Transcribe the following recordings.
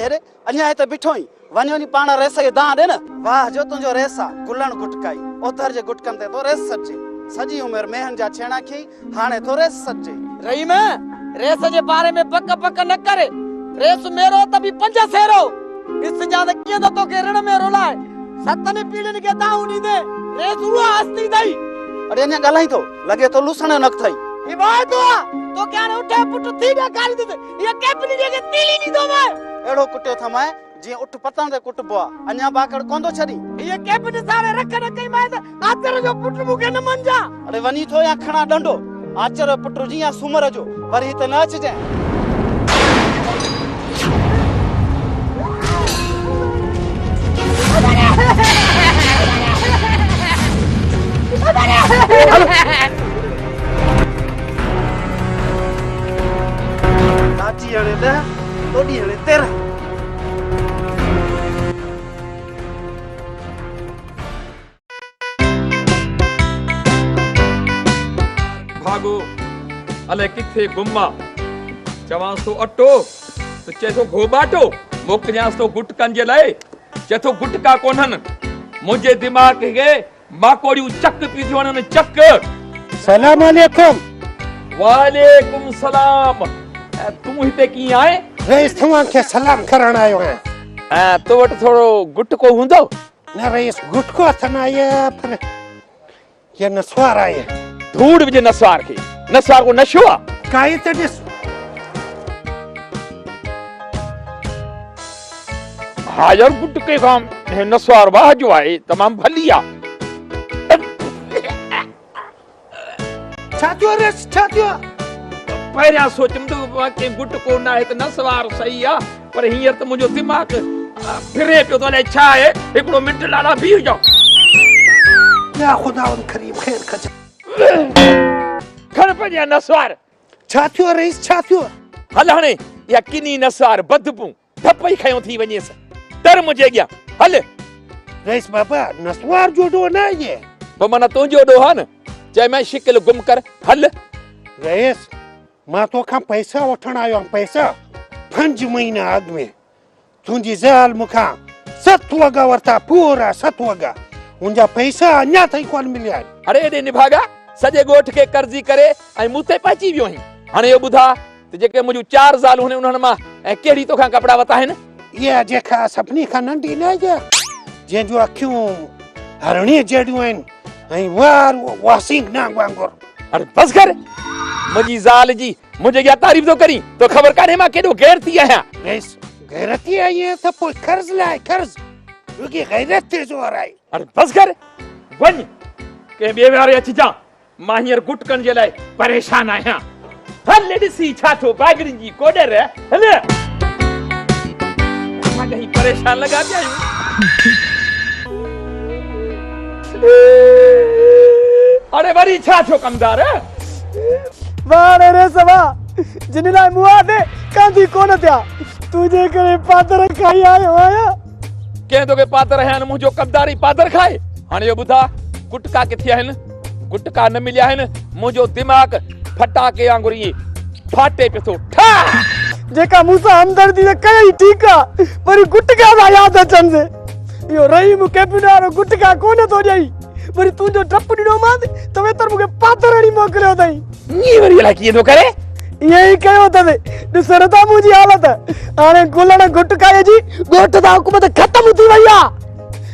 हेरे अञा हिते बीठो ई वञो नी पाण रेस खे दां ॾे न। वाह जो तुंहिंजो रेस आहे गुलण गुटकाई ओधर जे गुटकनि ते तो रेस सजे। सॼी उमिरि मेहन जा छेणा खी हाणे तो रेस सजे। रहीम रेस जे बारे में पक पक न करे। रेस मेरो त बि 5 सेरो इस जा त कीअं त तोखे रण में रोलाए सतनि पीढ़ियुनि खे दाऊं ॾींदे रेस उहा हस्ती अथई। अरे अञा ॻाल्हाई थो लॻे तो लूसण न थई। ई बात तो क्या न उठे पुट थी न कारी दे ये कैपनी के तीली नी दो मैं एड़ो कुटियो थमाए जी उठ पतन ते कुटबो आ। अञा बाकड़ कोंदो छडी ये कैपनी सारे रख न कई मैं आचर जो पुट मुके न मंजा। अरे वनी थो या खणा डंडो आचर पुट जी या सुमर जो वरी हिते न अचजे। नाची हणे दे तोडी हणे तेरा भागो अले किथे गुम्मा चवांस तो अटो तो चेतो घोबाटो मोक जांस तो गुटकन जे लाए चेतो गुटका कोनन मुझे दिमाग के माकोड़ियूं चक पी थियण चक। सलाम अलैकुम। वालेकुम सलाम। तू हिते की आए? रईस तव्हां खे सलाम करण आयो आहियां। तो वट थोड़ो गुटको हुंदो? न रईस गुटको त न आहे पर ये नसवार आहे। धूड़ विझ नसवार खे। नसवार को नशो आ काई त ॾिस हाजर गुटके खां नसवार वाह जो आहे तमाम भली आ। छा थियो रईस छा थियो? पहिरियां सोचम तो के गुटको ना है त नसवार सही आ पर हींअर त मुंहिंजो दिमाग़ फिरे पियो तो अलाए छा आहे। हिकिड़ो मिंट लाला बीह जाओ। या खुदावन करीम खैर कज खण पंहिंजा नसवार। छा थियो रईस छा थियो? हल हाणे या किनी नसवार बदबू धप ई खयो थी वञेस तर मुंहिंजे अॻियां हल। रईस बाबा नसवार जोड़ो न ये पोइ माना तुंहिंजो ॾोह आहे न चए मैं शिकिल गुम कर हल। रईस मां तोखां पैसा वठण आयो आहियां पैसा 5 महीना अॻु में तुंहिंजी ज़ाल मूंखां 7 वॻा वरिता पूरा 7 वॻा उनजा पैसा अञा ताईं कोन मिलिया आहिनि। अरे एॾे निभागा सॼे ॻोठ खे कर्ज़ी करे ऐं मूं ते पहुची वियो आहीं। हाणे इहो ॿुधा त जेके मुंहिंजूं 4 ज़ालूं आहिनि उन्हनि मां ऐं कहिड़ी तोखां कपिड़ा वरिता आहिनि? इहा जेका सभिनी खां नंढी न आहे जंहिंजूं अखियूं हरणी जहिड़ियूं आहिनि ऐं वार वासिंग नांग वांगुरु। अरे बस कर मुंहिंजी ज़ाल जी मुंहिंजे अॻियां तारीफ़ थो करी तो ख़बर कान्हे मां केॾो गैर थी आहियां। रईस गैरती आई है त पोइ कर्ज़ लाइ कर्ज़ रुॻी गैरत ते ज़ोर आहे। अरे बस कर वञ कंहिं ॿिए वारे अची जा मां हींअर गुटकनि जे लाइ परेशान आहियां। हल ॾिसी छा थियो बागड़ियुनि जी कोडर हल असां कहीं परेशान लॻा पिया आहियूं। अरे वरी छा थियो कमदार? वारे रे सवा जिन लाइ मुआ दे कांदी कोन थिया तुझे करे पातर खाई आयो आया। कंहिं तोखे पातर आहिनि मुंहिंजो कमदार ई पातर खाए। हाणे इहो ॿुधा गुटका किथे आहिनि? गुटका न मिलिया आहिनि। मुंहिंजो दिमाग़ फटाके वांगुरु इएं फाटे पियो थो ठा। जेका मूंसां हमदर्दी त कई ठीकु आहे पर गुटका था यादि अचनि से इहो रहीम कैपिन वारो गुटका कोन थो ॾेई वरी तुंहिंजो डपु ॾिनो मां त वेतर मूंखे पातर हणी मोकिलियो अथई। ईअं वरी अलाए कीअं थो करे? ईअं ई कयो अथसि ॾिसण था मुंहिंजी हालत। हाणे गुलण गुटकाए जी ॻोठ तां हुकूमत ख़तम थी वई आहे।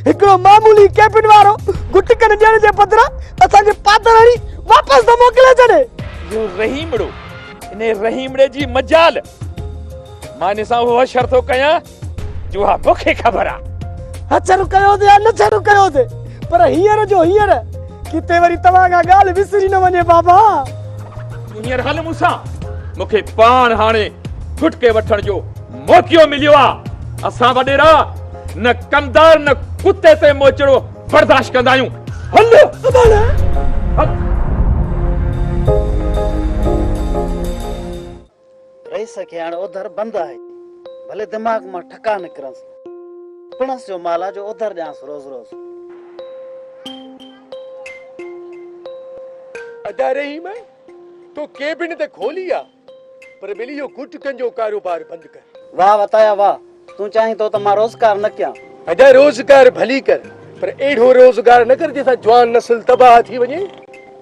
हिकिड़ो मामूली कैपिन वारो गुटकनि ॾियण जे बदिरां असांखे पातर हणी वापसि थो मोकिले छॾे। इहो रहीमड़ो इन रहीमड़े जी मजाल मां इन सां उहो शर थो कयां जो हा मूंखे ख़बर आहे। हचर कयो ते या न छर कयो ते पर हींअर जो हींअर किथे वरी तव्हां खां ॻाल्हि विसरी न वञे बाबा। हींअर हल मूंसां मूंखे पाण हाणे गुटके वठण जो मौक़ो मिलियो आहे। असां वॾेरा न कमदार न कुत्ते ते मोचड़ो बर्दाश्त कंदा आहियूं। हल रईस खे हाणे उधर बंदि आहे भले दिमाग़ मां ठका निकिरंसि पिणस जो माला जो उधर ॾियांसि रोज़ रोज़। अदा रहीम तो केबिन ते खोली आ पर मिली यो गुटकन जो कारोबार बंद कर। वाह वताया वाह तू चाहीं तो मां रोजगार न कयां। अजा रोजगार भली कर पर एड़ो रोजगार न कर जैसा जवान नस्ल तबाह थी वने।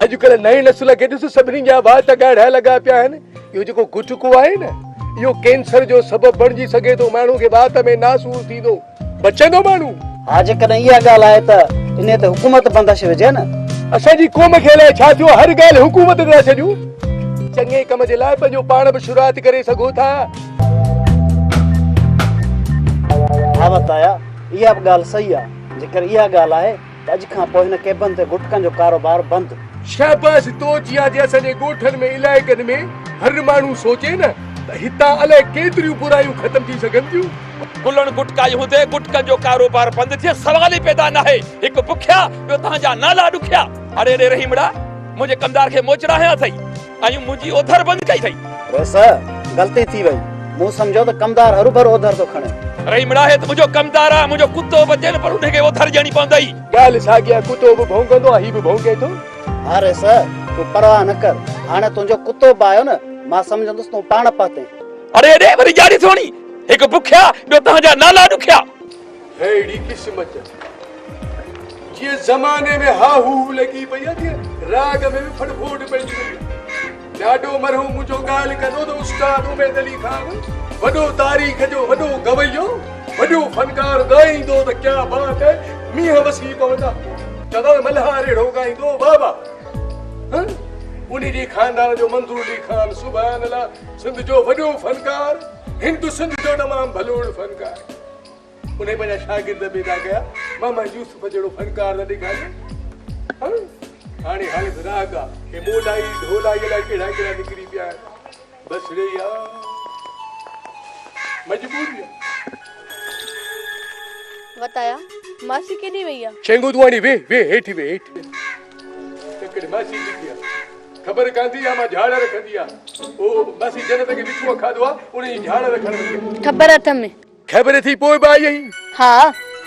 अजकल नई नस्ल के ॾिस सभिनी जा वात ॻाढ़ा लगा पिया आहिनि। इहो जेको गुटको आहे न इहो कैंसर जो सबब बणिजी सघे थो। माण्हू खे वात में नासूर थींदो बचंदो माण्हू। हा जेकॾहिं इहा ॻाल्हि आहे त इन ते हुकूमत बंदिश विझे न। असांजी क़ौम खे अलाए छा थियो हर ॻाल्हि हुकूमत ते था छॾियूं। चङे कम जे लाइ पंहिंजो पाण बि शुरूआत करे सघो था। हा बताया इहा बि ॻाल्हि सही आहे। जेकर इहा ॻाल्हि आहे त अॼु खां पोइ हिन केबन ते गुटकनि जो कारोबार बंदि। शाबाश तो जिया जे असांजे ॻोठनि में इलाइक़नि में हर माण्हू सोचे न त हितां अलाए केतिरियूं बुरायूं ख़तम थी सघनि थियूं। गुलण गुटका हूंदे गुटकनि जो कारोबार बंदि थिए सवाल ई पैदा न आहे। हिकु बुखिया ॿियो तव्हांजा नाला ॾुखिया। अरे रे रहीमड़ा मुंहिंजे कमदार खे मोचड़ा हया अथई ऐं मुंहिंजी ओधर बंदि कई अथई। बस ग़लती थी वई। मूं सम्झो त कमदार हरू भरू ओधर थो खणे। रहीमड़ा हे त मुंहिंजो कमदार आहे मुंहिंजो कुतो बचे न पर उनखे ओधर ॾियणी पवंदई। ॻाल्हि साॻी आहे कुतो बि भौंकंदो आहे हीउ बि भौंके थो। अरे सर तूं परवाह न कर। हाणे तुंहिंजो कुतो बि आयो न मां सम्झंदुसि तूं पाण पाते। अरे रे वरी जाड़ी थोड़ी हिकु बुखिया ॿियो तव्हांजा नाला ॾुखिया। अहिड़ी क़िस्मत जीअं ज़माने में हा हू लॻी पई आहे राग में बि फटफोट पइजी वई आहे। ॾाढो मरहूम मुंहिंजो ॻाल्हि कंदो त उस्ताद उमैद अली खान वॾो तारीख़ जो वॾो गवैयो वॾो फनकार ॻाईंदो त क्या बात है मींहं वसी पवंदा चवंदा मल्हार अहिड़ो ॻाईंदो बाबा। उन जे खानदान जो मंज़ूर अली खान सुभान अल्लाह सिंध जो वॾो फनकार हिंदु सिंध जो तमामु भलोड़ फनकार। उन पंहिंजा शागिर्द पैदा कया मामा यूसुफ जहिड़ो फनकार न ॾेखारियो। हाणे हालत राग आहे हे मोलाई ढोलाई अलाए कहिड़ा कहिड़ा निकिरी पिया आहिनि। बसि रे यार मजबूरी आहे। बताया मासी केॾी वई आहे? शेंगू तूं हाणे वे हेठि वे हेठि हिकिड़ी मासी किथे आहे ख़बर कांदी आहे मां झाड़ रखंदी आहे। ओ मासी जनत खे विछुओ खाधो आहे उन जी झाड़ रखण में ख़बर अथम ख़बर थी पोइ बि आई आहीं। हा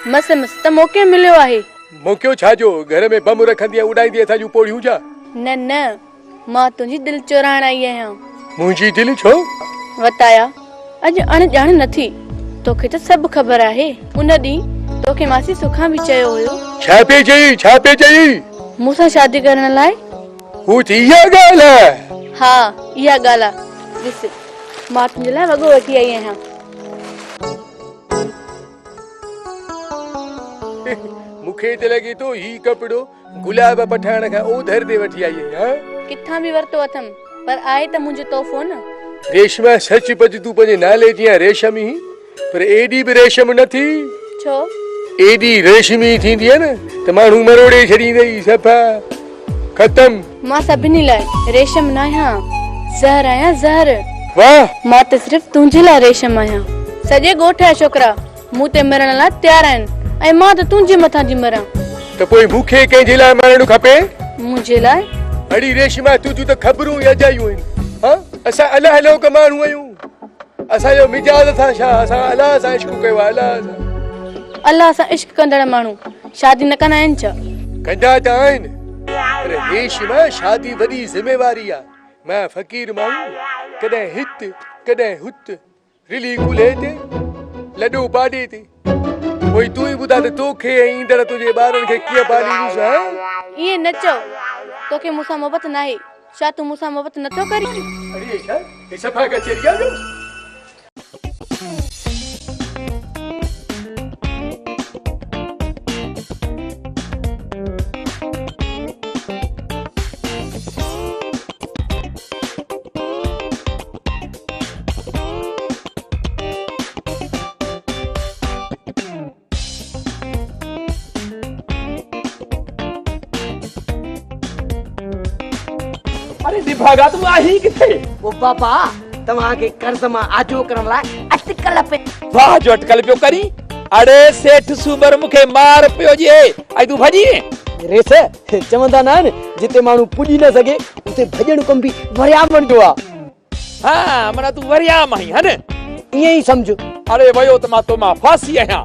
मस मस त मौके मिलियो आहे। मौक़ियो छाजो घर में बम रखंदी आहे उॾाईंदी असांजूं पोड़ियूं छा? न न मां तुंहिंजी दिलि चुराइण आई आहियां। मुंहिंजी दिलि छो? बताया अॼु अणॼाण नथी तोखे त सभु ख़बर आहे। उन ॾींहुं तोखे मासी सुखा बि चयो हुयो। छा पे चई मूंसां शादी करण लाइ? हू थी इहा ॻाल्हि आहे? हा इहा ॻाल्हि आहे। ॾिस मां तुंहिंजे लाइ वॻो वठी आई आहियां। मूंखे त लॻे थो ही कपिड़ो गुलाब पठाइण खां ओधर ते वठी आई आहीं। किथां बि वरितो अथमि पर आहे त मुंहिंजो तोहफ़ो न। रेशमा सच पच तूं पंहिंजे नाले जी आहे रेशम ई पर एॾी बि रेशम न थी। छो? एॾी रेशमी थींदी आहे न त माण्हू मरोड़े छॾींदई सफ़ा ख़तम। मां सभिनी लाइ रेशम न आहियां ज़हर आहियां ज़हर। वाह मां त सिर्फ़ तुंहिंजे लाइ रेशम आहियां। सॼे ॻोठ जा छोकिरा मूं ते मरण लाइ तयार आहिनि ऐं मां त तुंहिंजे मथां थी मरां। त पोइ मूंखे कंहिंजे लाइ मरणु खपे? मुंहिंजे लाइ। अड़ी रेशमा तुंहिंजूं त ख़बरूं ई अजायूं आहिनि। हाँ असां अलाह लोक माण्हू आहियूं। असांजो मिजाज़ असां छा असां अलाह सां इश्क कयो आहे। अलाह सां इश्क कंदड़ माण्हू शादी न कंदा आहिनि छा? कंदा त आहिनि पर रेशमा शादी वॾी ज़िमेवारी आहे। मां फ़क़ीर माण्हू कॾहिं हित कॾहिं हुत रिली कुल्हे ते लॾो पाॾे ते पोइ तूं ई ॿुधा त तोखे ऐं ईंदड़ तुंहिंजे ॿारनि खे कीअं पालींदुसि। ईअं न चओ तोखे मूंसां मोहबत न आहे। छा तूं मूंसां मोहबत नथो करी? अरे छा हे सफ़ा कचेरिया जो अरे दिभागा तू आही किथे? ओ बाबा तव्हांखे कर्ज़ मां आजो करण लाइ अटकल पे। वाह जो अटकल पियो करी। अड़े सेठ सुबर मूंखे मार पियो जे ऐं तूं भॼी। रेस चवंदा न आहिनि जिते माण्हू पुॼी न सघे उते भॼण कम बि वरियाम वणंदो आहे। हाँ माना तूं वरियाम आहीं हन? ईअं ई सम्झ। अरे वयो त मां तो मां फासी आहियां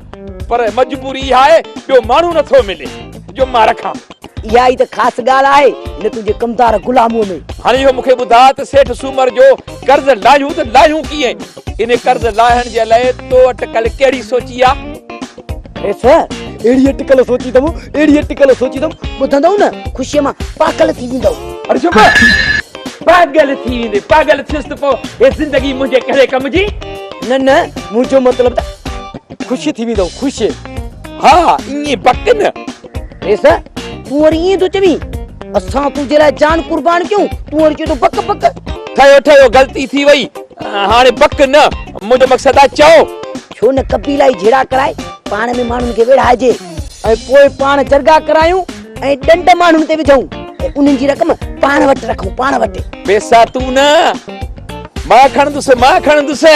पर मजबूरी आहे ॿियो माण्हू नथो मिले जो मां रखां। इहा ई त ख़ासि ॻाल्हि आहे इन तुंहिंजे कमदार गुलामूअ में। हाणे इहो मूंखे ॿुधा त सेठ सूमर जो कर्ज़ लाहियूं त लाहियूं कीअं? इन कर्ज़ लाहिण जे लाइ तो अटकल कहिड़ी सोची आहे? अहिड़ी अटकल सोचींदमि ॿुधंदव न ख़ुशीअ मां पागल थी वेंदव। अरे चुप, पागल थी वेंदे, पागल थियुसि त पोइ हे ज़िंदगी मुंहिंजे कहिड़े कम जी? न मुंहिंजो मतिलबु त ख़ुशी थी वेंदव, ख़ुशी। हा ईअं बक न तूं वरी ईअं थो चवीं असां तुंहिंजे लाइ जान कुर्बान कयूं, तूं वरी चए थो बक बक। ठहियो ग़लती थी वई, हाणे बक न, मुंहिंजो मक़सदु आहे चओ। छो न कबीला ई झेड़ा कराए पाण में माण्हुनि खे वेड़ाइजे ऐं पोइ पाण जरगा करायूं ऐं डंड माण्हुनि ते विझूं ऐं उन्हनि जी रक़म पाण वटि रखूं, पाण वटि। पैसा तूं न, मां खणंदुसि।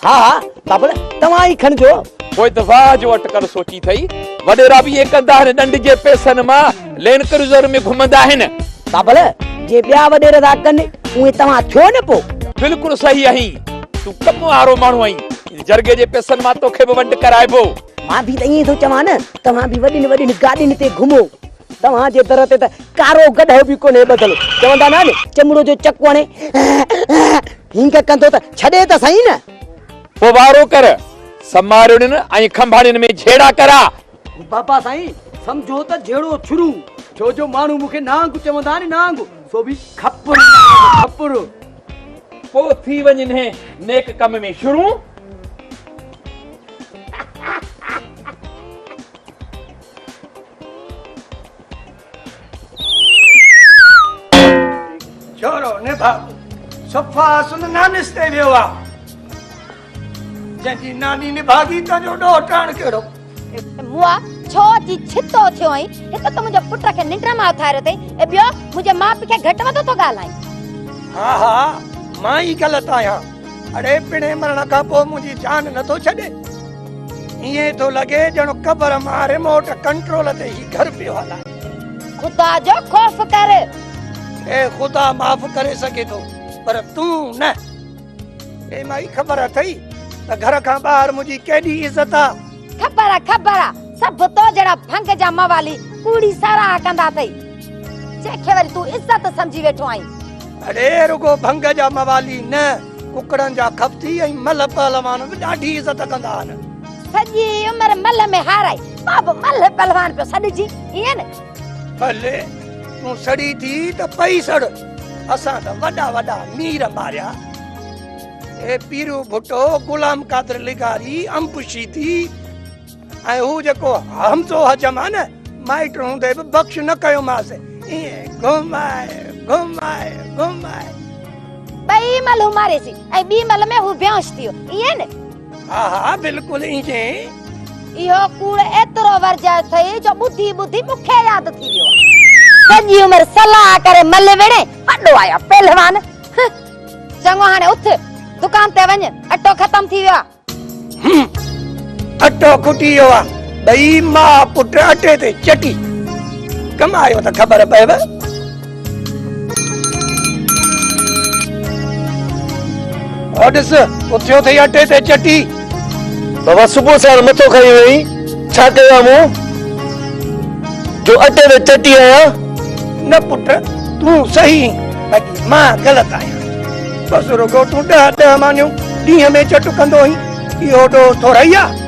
हा बाबल तव्हां ई खणजो। पोइ त वाह जो अटकल सोची अथई। वॾेरा बि इहे कंदा आहिनि, ॾंड जे पैसनि मां लैंड क्रूज़र में घुमंदा आहिनि। बाबल जे ॿिया वॾेर था कनि उहे तव्हां थियो न पोइ? बिल्कुलु सही आहीं, तूं कम वारो माण्हू आहीं, जरगे जे पैसनि मां तोखे बि वंड कराइबो। मां बि त ईअं थो चवां न, तव्हां बि वॾियुनि गाॾियुनि ते घुमो, तव्हांजे दर ते त कारो गॾो बि कोन्हे ॿधल। चवंदा न चमड़ो जो चकु हणे हिंग कंदो त छॾे त सही न। पोइ वारो कर, समारियुनि ऐं खंभाड़ियुनि में झेड़ा करा। बाबा साईं समझो त झेड़ो छुरू, छो जो माण्हू मूंखे नांग चवंदा आहिनि, नांग सो बि खपुर। पोइ थी वञनि नेक कम में शुरू। छोरो निभा सफ़ा सुन नानिस ते वियो आहे, जंहिंजी नानी निभागी तुंहिंजो ॾोहटाण कहिड़ो। मुआ छो जी छितो थियो आई, हिक त मुंहिंजे पुट खे निंड मां उथारियो अथई ऐं ॿियो मुंहिंजे माउ पीउ खे घटि वधि थो ॻाल्हाई। हा मां ई ग़लति आहियां। अड़े पिणे मरण खां पोइ मुंहिंजी जान नथो छॾे, ईअं थो लॻे ॼणो क़बर मां रिमोट कंट्रोल ते ही घर पियो हलाए। ख़ुदा जो ख़ौफ़ कर। ए ख़ुदा माफ़ करे सघे थो पर तूं न। ए माई ख़बर अथई त घर खां ॿाहिरि मुंहिंजी केॾी इज़त आहे। ख़बर आहे सभु तो जहिड़ा भंग जा मवाली कूड़ी साराह कंदा अथई, जंहिंखे वरी तूं इज़त सम्झी वेठो आहीं। अड़े रुगो भंग जा मवाली न, कुकड़नि जा खपती ऐं मल पहलवान बि ॾाढी इज़त कंदा आहिनि। सॼी उमिरि मल में हाराई, मां बि मल पहलवान पियो सॾिजी, ईअं न? भले तूं सड़ी थी त पई सड़, असां त वॾा वॾा मीर मारिया। ए पीरू भुट्टो, गुलाम कादर लिगारी, अंबुशी थी ऐं हू जेको हमसो हजम आहे न, माइट हूंदे बि बख़्श न कयो मांसि। ईअं घुमाए ॿई मल मारेसी ऐं ॿी मल में हू बेहोश थियो, ईअं न? हा बिल्कुलु ईअं। इहो कूड़ एतिरो वरजायो अथई जो ॿुधी मूंखे यादि थी वियो आहे। सॼी उमिरि सलाह करे मल वेड़े वॾो आया पहलवान। चङो हाणे उथ, दुकान ते वञ, अटो ख़तम थी वियो आहे। अटो खुटी वियो आहे, ॿई मां पुट अटे ते चटी कमायो त ख़बर पएव। ॾिस उथियो अथई अटे ते चटी। बाबा सुबुह साण मथो खणी वई, छा कयां मूं जो अटे ते चटी आहियां? न पुट तूं सही, बाक़ी मां ग़लति आहियां। बसि रुगो तूं 10 मानियूं ॾींहं में चटु कंदो आहीं, इहो ॾोह थोरो ई आहे।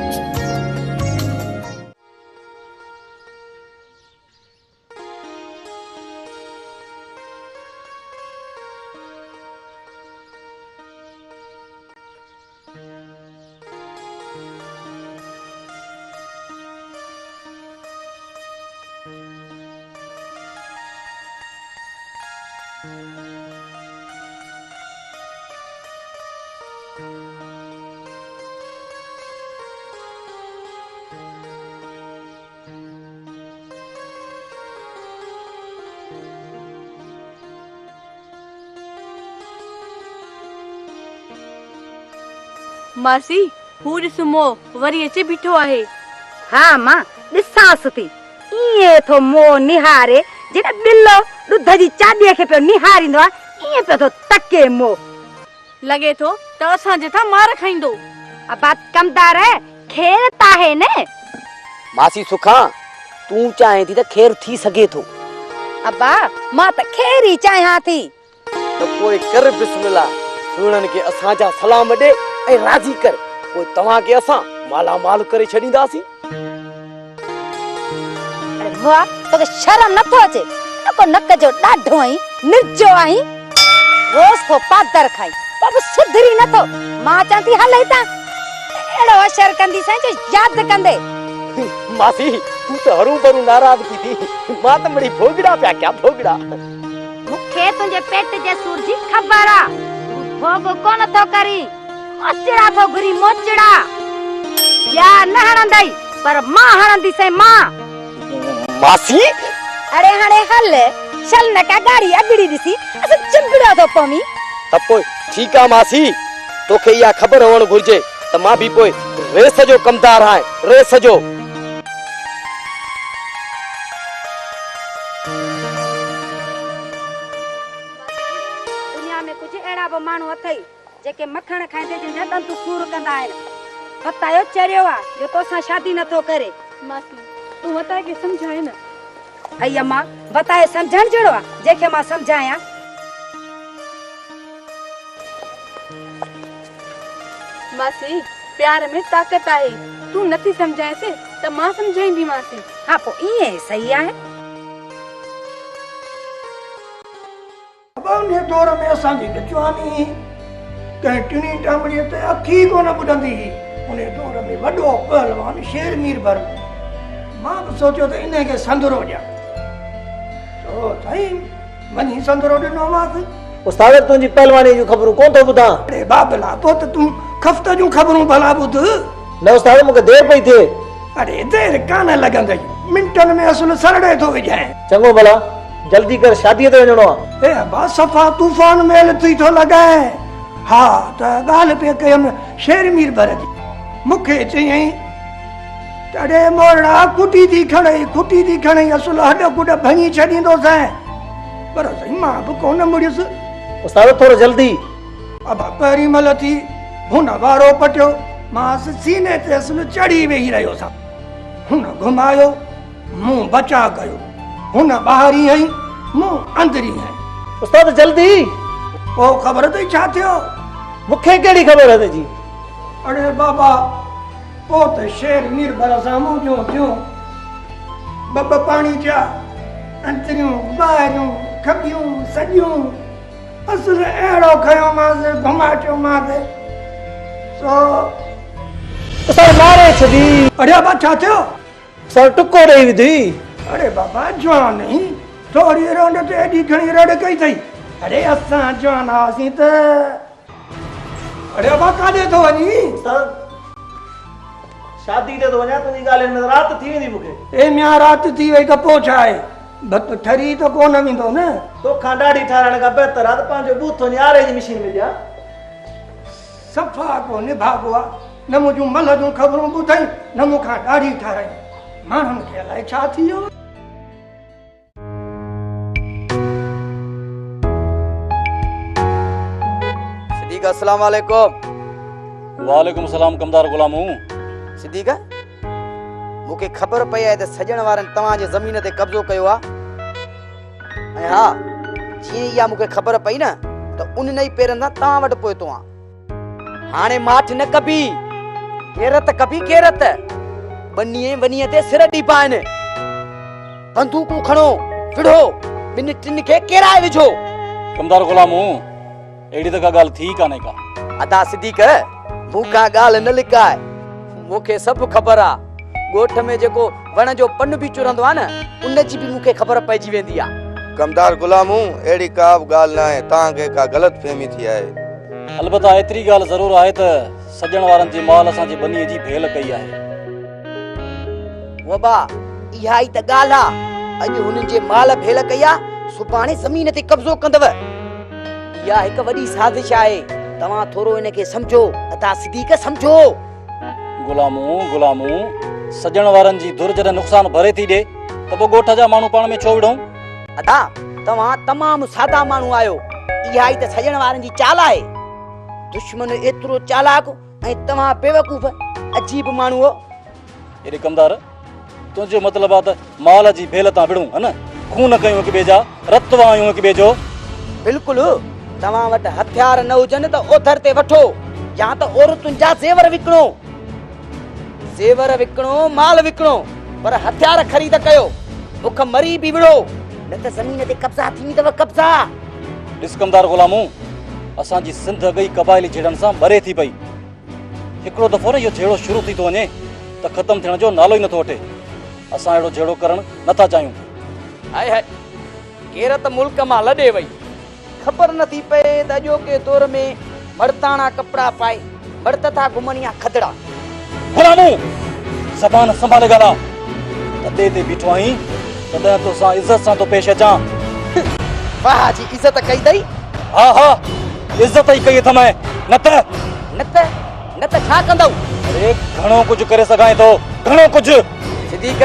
मासी हू ॾिस मो वरी अचे बीठो आहे। हा मां ॾिसांसि थी, ईअं थो मोह निहारे जॾहिं बिल्लो ॾुध जी चाॾीअ खे पियो निहारींदो आहे, ईअं पियो थो तके मोह। लॻे थो त असांजे था मार खाईंदो। अब बात कमदार है, खेल ता है ने। मासी सुखा तू चाहे थी त खेर थी सके थो। अब्बा मां त खेर ही चाहियां थी। तो कोई कर बिस्मिल्लाह, सुणन के असा जा सलाम दे ए राजी कर, कोई तवा के असा माला माल करे छडींदासी। अरे वाह, तो शर्म न तो अचे, नको नक जो डाढो आई निर्जो आई, रोज को पादर खाई बाबू सुधरी न तो। मां चाहती हले ता एड़ो असर कंदी से जो याद कंदे। मासी तू तो हरू भरू नाराज की थी, मां त बड़ी भोगड़ा प्या क्या भोगड़ा। मुखे तुझे पेट जे सूर जी खबर आ, भोग कोन तो करी, मोचड़ा तो गुरी मोचड़ा। या न हणंदई पर मां हणंदी से मां। मासी अरे हाणे हल चल न का गाड़ी अगड़ी दिसी अस चिंबड़ा तो पमी। तब पोइ ठीक आ मासी, तोखे या खबर होण घुरजे त मां भी पोइ रेस जो कमदार आए, रेस जो। दुनिया में कुछ एड़ा बि माण्हू अथई जेके मखण खाइंदे जिन दंत सूर कंदा आहिनि। बतायो चरियो आ जो तोसां शादी नथो करे। मासी तू बताए के समझाए न। अయ్య मां बताए समझण जड़ो आ जेके मां समझाया। मासी प्यार में ताकत आहे, तू नथी समझाए से त मां समझाईंदी मासी। हाँ पो इए सही आहे। अब उन दौर में असांजी जवानी कंहिं टिनी टामड़ीअ ते अखी कोन ॿुधंदी हुई। उन दौर में वॾो पहलवान शेर मीर भर, मां बि सोचियो त इन खे संदरो ॾियां, तो साईं वञी संदरो ॾिनोमांसि। उस्ताद तुंहिंजी पहलवानी जूं ख़बरूं कोन थो ॿुधां। अरे बाबला तो त तूं खफ़्त जूं ख़बरूं भला ॿुध। न उस्ताद मूंखे देर पई थिए। अरे देर कान लॻंदई, मिंटनि में असुल सरड़े थो विझाए। चङो भला जल्दी कर, शादीअ ते वञणो आहे। ए बा सफ़ा तूफ़ान मेल थी थो लॻाए। हा त ॻाल्हि पे कयमि शेर मीर भर जी, मूंखे चयईं तॾे मोरड़ा कुटी थी खणई असुल हॾ गुॾ भञी छॾींदोसि, पर सही मां बि कोन मुड़ियुसि। उस्ताद थोरो जल्दी। अब पहिरीं महिल थी हुन वारो पटियो, मां सीने ते असुल चढ़ी वेही रहियो सां। हुन घुमायो, मूं बचा कयो, हुन ॿाहिरी आई, मूं अंदरी आई। उस्ताद जल्दी। पोइ ख़बर अथई छा थियो? मूंखे कहिड़ी ख़बर आहे तुंहिंजी? अरे बाबा पोइ त शेर मीर भर साम्हूं जो थियो, ॿ पाणी जा अंतरियूं ॿाहिरियूं खबियूं सॼियूं, असुल अहिड़ो खयोमांसि घुमाटियोमांसि सो उस्ताद मारे छॾी। अरे बाबा छा थियो? सर टुको ॾेई विधी। अरे बाबा जवान ही थोड़ी रोंड ते एडी घणी रड़ कई थई। अरे असां जवान आसीं त। अरे बाबा काॾे थो वञी? शादी ते तो वञा, तुंहिंजी ॻाल्हि में रात थी वेंदी मूंखे। ए म्या रात थी वई त पोइ छा आहे, भत ठरी त कोन वेंदो न। तोखां ॾाढी ठाराइण खां बहितर आहे त पंहिंजो बूथो न्यारे जी मशीन में ॾियां। सफ़ा को निभागो आहे, न मुंहिंजूं मल जूं ख़बरूं ॿुधई, न मूंखां ॾाढी ठाराई। माण्हुनि खे अलाए छा थी वियो। सिद्दीक़ अस्सलाम वालेकुम। वालेकुम सलाम कमदार गुलामू। सिद्दीक़ मूंखे ख़बर पई आहे त सजण वारनि तव्हांजे ज़मीन ते कब्ज़ो कयो आहे। ऐं हा जीअं इहा मूंखे ख़बर पई न त उन ई पेरनि सां तव्हां वटि पहुतो आहियां। हाणे माठ न कबी, केरत कबी केरत, बनीअ वनीअ ते सिर टीपा आहिनि। बंदूकूं खणो, विढ़ो, ॿिनि टिनि खे केराए विझो। कमदार गुलामू एड़ी त का ॻाल्हि थी कान्हे का। अदा सिद्दीक़ मूंखां ॻाल्हि न लिकाए, मूंखे सभु ख़बर आहे। ॻोठ में जेको वण जो पन बि चुरंदो आहे न, उन जी बि मूंखे ख़बर पइजी वेंदी आहे। कमदार गुलामू एड़ी का ॻाल्हि न आहे, तव्हांखे का ग़लत फहमी थी आहे। अलबत्ता एतिरी ॻाल्हि ज़रूर आहे त सजण वारनि जी माल असांजे बनीअ जी भेल कई आहे। वबा इहा ई त ॻाल्हि आहे, अॼु हुननि जे माल भेल कई आहे, सुभाणे ज़मीन ते कब्ज़ो कंदव। इहा हिकु वॾी साज़िश आहे, तव्हां थोरो इन खे सम्झो। अता सिद्दीक़ सम्झो। गुलामू सजण वारनि जी धुर जॾहिं नुक़सान भरे थी ॾे त पोइ ॻोठ जा माण्हू पाण में छो विढ़ूं? अदा तव्हां तमामु सादा माण्हू आहियो, इहा ई त सजण वारनि जी चाल आहे। दुश्मन एतिरो चालाक ऐं तव्हां बेवकूफ़ अजीब माण्हू हो। एॾे कमदार तुझो मतलब आ त माल जी भेल ता विड़ू है न खून कयूं कि बेजा रत वायूं कि बेजो बिल्कुलु तव्हां वटि हथियार न हुजनि त ओधर ते वठो या त औरतुनि जा ज़ेवर विकिणो माल विकिणो पर हथियार ख़रीद कयो बुख मरी बि विड़ो न त ज़मीन ते कब्ज़ा थींदी अथव कब्ज़ा। डिस्कमदार गुलामू असांजी सिंध गई कबाइली झेड़नि सां मरे थी पई हिकिड़ो दफ़ो न इहो झेड़ो शुरू थी थो वञे त ख़तम थियण जो नालो ई नथो वठे असां अहिड़ो झेड़ो करणु नथा चाहियूं। हाय हाय केर त मुल्क मां लॾे वई ख़बर नथी पए त अॼोके दौर में मर्दाना कपिड़ा पाए मर्द था घुमनि या खदड़ा। गुलामू ज़बान संभाले ॻाल्हा तॾहिं ते बीठो आहीं तॾहिं तोसां इज़त सां थो पेश अचां। वाह जी इज़त कई अथई। हा हा इज़त ई कई अथमि न त छा कंदव? अरे घणो कुझु करे सघां थो घणो कुझु। सिद्दीक़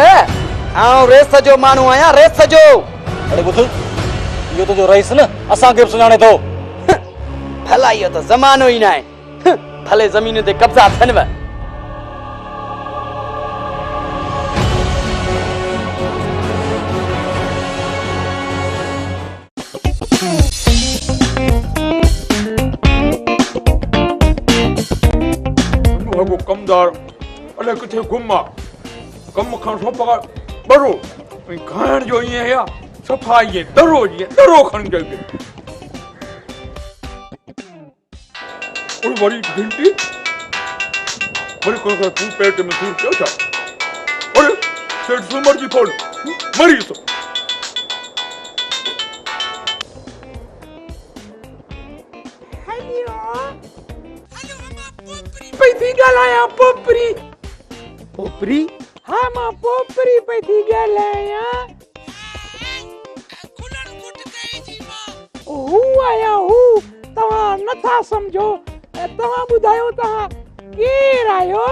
आउं रेस जो माण्हू आहियां रेस जो। अरे ॿुध इहो तुंहिंजो रईस न असांखे बि सुञाणे थो। भला इहो त ज़मानो ई न आहे भले ज़मीन ते कब्ज़ा थियनिव। भागो कमदार अले किथे गुम आ कम खां सो पगार बरो खाइण जो ईअं है सफ़ाई दरो खण जल्दी और बड़ी घंटी बड़ी को तू पेट में तू क्या था अरे सेठ सुमर जी फोन मरी तो पैथी गालाया पोपरी हाँ मां पोपरी पैथी गालाया हू आया हू तव्हां नथा समझो तव्हां ॿुधायो तव्हां केर आयो?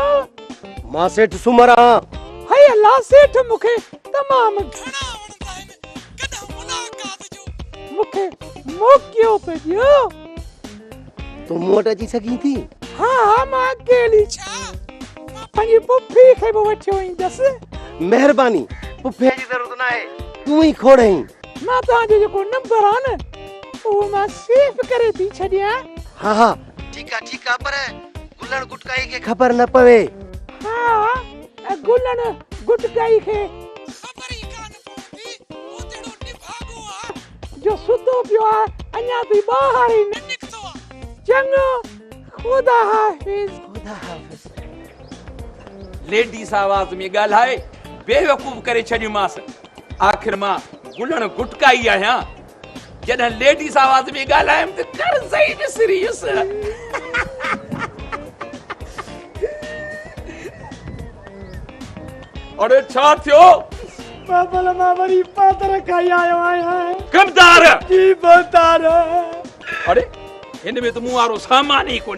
मां सेठ सुमर आहियां। हाय अल्लाह सेठ मूंखे तमामु घणा वणंदा आहिनि कॾहिं मुलाक़ात जो मूंखे मौक़ो पे ॾियो। तूं मूं वटि अची सघीं थी? हाँ मां अकेली छा मां पंहिंजी पुफी खे बि वठी ईंदसि। महिरबानी पुफीअ जी ज़रूरत न आहे तूं ई खोड़ें। मां तव्हांजो जेको नंबर आहे न उहो मां सेव करे थी छॾियां। हा ठीकु आहे पर गुलण गुटकाई खे ख़बर न पवे। हाँ गुलण गुटकाई खे ख़बर ई कान पवंदी वो तेड़ो निभागो आहे जो सुतो पियो आहे अञा ताईं ॿाहिरि ई न निकितो आहे। चङो खुदा हाफ़िज़। लेडीस आवाज में ॻाल्हाए बेवकूफ़ करे छॾियोमांसि आख़िर मां गुलण गुटकाई आहियां जॾहिं लेडीस आवाज में ॻाल्हायमि त कर्ज़ ई विसरी वियुसि। अरे छा थियो? बाबल मां वरी पादर खाई आयो आहियां। कमदार की बतार अरे हिन में त मूं वारो सामान ई कोन्हे।